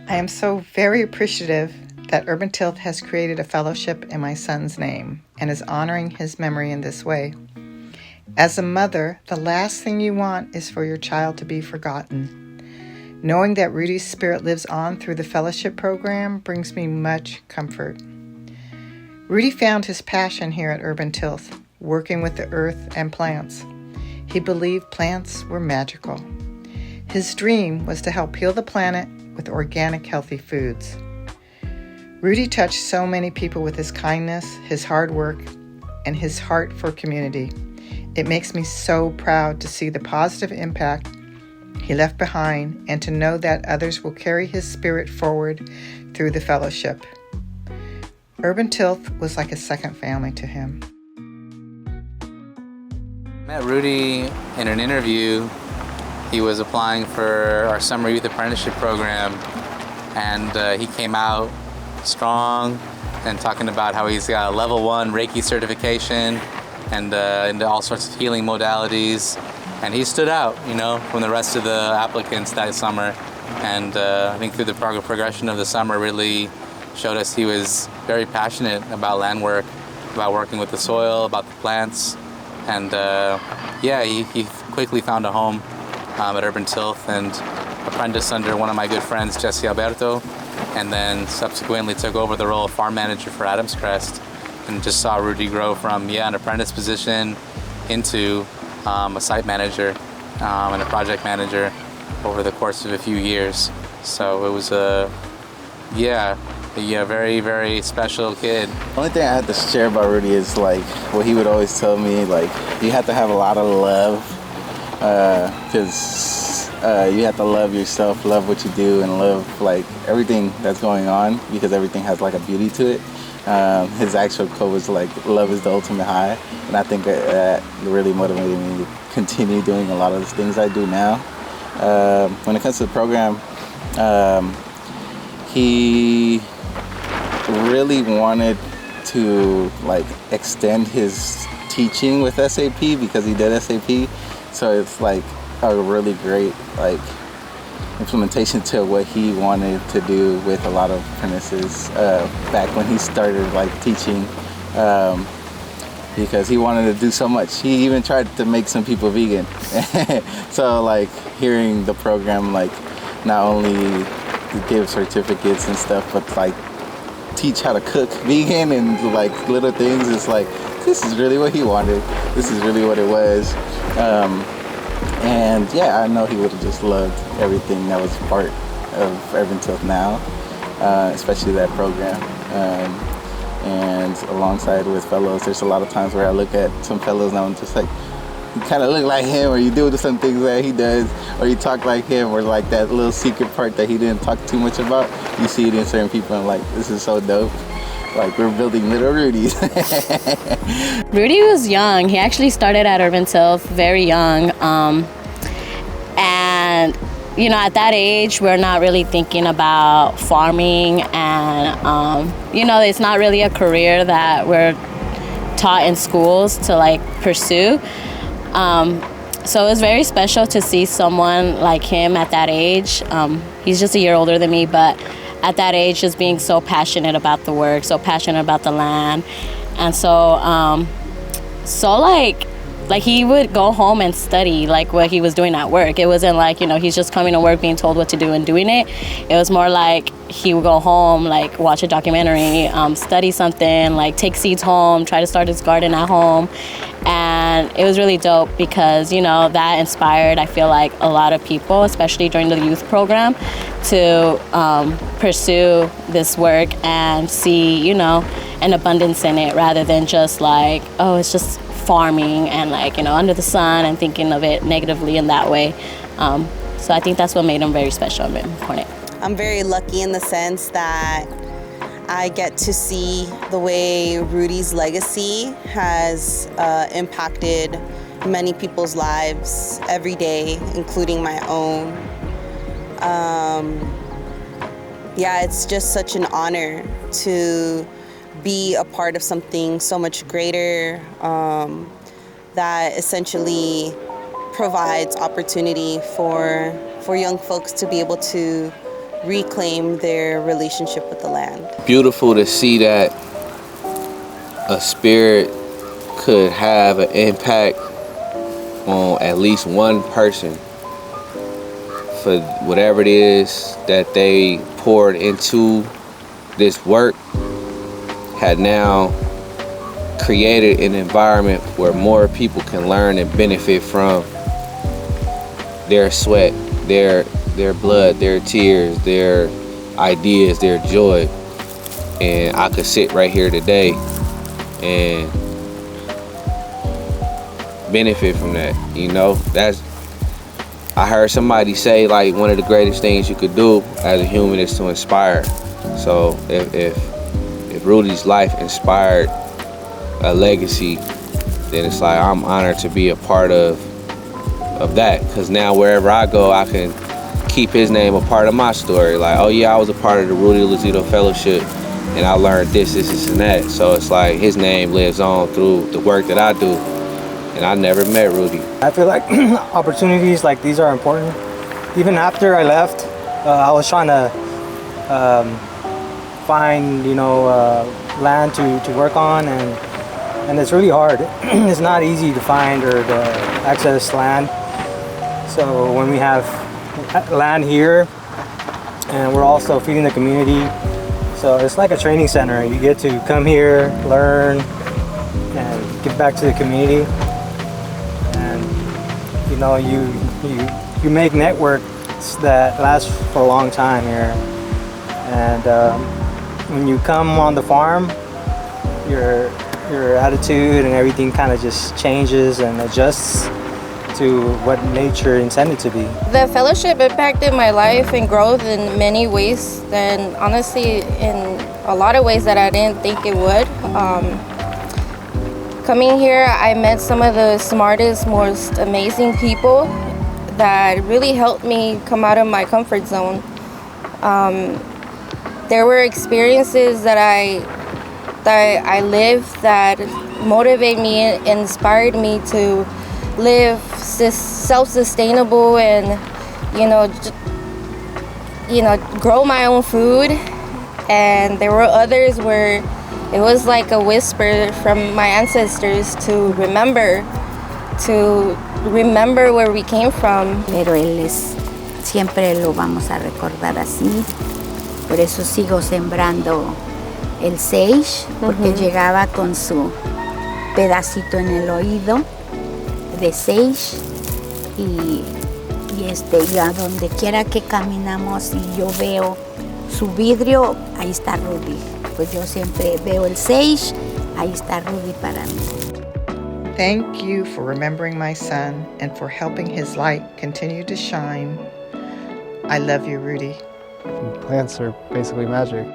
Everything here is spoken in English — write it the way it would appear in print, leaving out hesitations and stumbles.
I am so very appreciative that Urban Tilth has created a fellowship in my son's name and is honoring his memory in this way. As a mother, the last thing you want is for your child to be forgotten. Knowing that Rudy's spirit lives on through the fellowship program brings me much comfort. Rudy found his passion here at Urban Tilth, working with the earth and plants. He believed plants were magical. His dream was to help heal the planet with organic, healthy foods. Rudy touched so many people with his kindness, his hard work, and his heart for community. It makes me so proud to see the positive impact he left behind and to know that others will carry his spirit forward through the fellowship. Urban Tilth was like a second family to him. I met Rudy in an interview. He was applying for our summer youth apprenticeship program, and he came out strong and talking about how he's got a level 1 Reiki certification and into all sorts of healing modalities. And he stood out, from the rest of the applicants that summer. And I think through the progression of the summer really showed us he was very passionate about land work, about working with the soil, about the plants. And he quickly found a home at Urban Tilth and apprenticed under one of my good friends, Jesse Alberto, and then subsequently took over the role of farm manager for Adams Crest, and just saw Rudy grow from an apprentice position into a site manager and a project manager over the course of a few years. So it was a very, very special kid. The only thing I had to share about Rudy is what he would always tell me, you have to have a lot of love, because you have to love yourself, love what you do, and love everything that's going on, because everything has a beauty to it. His actual quote was love is the ultimate high, and I think that really motivated me to continue doing a lot of the things I do now. When it comes to the program, he really wanted to extend his teaching with SAP because he did SAP, so it's a really great implementation to what he wanted to do with a lot of apprentices back when he started teaching, because he wanted to do so much. He even tried to make some people vegan. So hearing the program not only give certificates and stuff, but teach how to cook vegan and little things, it's this is really what he wanted. This is really what it was. And I know he would have just loved everything that was part of Urban Tilth now, especially that program. And alongside with fellows, there's a lot of times where I look at some fellows and I'm just you kind of look like him, or you do some things that he does, or you talk like him, or that little secret part that he didn't talk too much about. You see it in certain people and this is so dope. We're building little Rudys. Rudy was young. He actually started at Urban Tilth very young. And, at that age, we're not really thinking about farming. And, it's not really a career that we're taught in schools to, pursue. So it was very special to see someone like him at that age. He's just a year older than me, but at that age, just being so passionate about the work, so passionate about the land. And so, he would go home and study what he was doing at work. It wasn't he's just coming to work, being told what to do and doing it. It was more he would go home, watch a documentary, study something, take seeds home, try to start his garden at home. And it was really dope because, that inspired, I feel a lot of people, especially during the youth program, to pursue this work and see, an abundance in it rather than just it's just farming and under the sun and thinking of it negatively in that way. So I think that's what made him very special and important. I'm very lucky in the sense that I get to see the way Rudy's legacy has impacted many people's lives every day, including my own. It's just such an honor to be a part of something so much greater that essentially provides opportunity for young folks to be able to reclaim their relationship with the land. Beautiful to see that a spirit could have an impact on at least one person for whatever it is that they poured into this work, had now created an environment where more people can learn and benefit from their sweat, their blood, their tears, their ideas, their joy. And I could sit right here today and benefit from that, you know. I heard somebody say, like, one of the greatest things you could do as a human is to inspire. So if Rudy's life inspired a legacy, then it's like I'm honored to be a part of that, because now wherever I go, I can keep his name a part of my story. Like, oh yeah, I was a part of the Rudy Lozito Fellowship and I learned this and that. So it's like his name lives on through the work that I do. And I never met Rudy. I feel like opportunities like these are important. Even after I left, I was trying to find, land to work on, and it's really hard. It's not easy to find or to access land. So when we have land here, and we're also feeding the community, so it's like a training center. You get to come here, learn, and give back to the community. You make networks that last for a long time here, and when you come on the farm, your attitude and everything kind of just changes and adjusts to what nature intended to be. The fellowship impacted my life and growth in many ways, and honestly in a lot of ways that I didn't think it would. Coming here, I met some of the smartest, most amazing people that really helped me come out of my comfort zone. There were experiences that I lived that motivated me, inspired me to live self-sustainable and, grow my own food. And there were others where it was like a whisper from my ancestors to remember where we came from. Pero él siempre lo vamos a recordar así. Por eso sigo sembrando el sage, porque llegaba con su pedacito en el oído de sage y a donde quiera que caminamos y yo veo su vidrio, ahí está Rudy. Pues yo siempre veo el sage, ahí está Rudy para mí. Thank you for remembering my son and for helping his light continue to shine. I love you, Rudy. Plants are basically magic.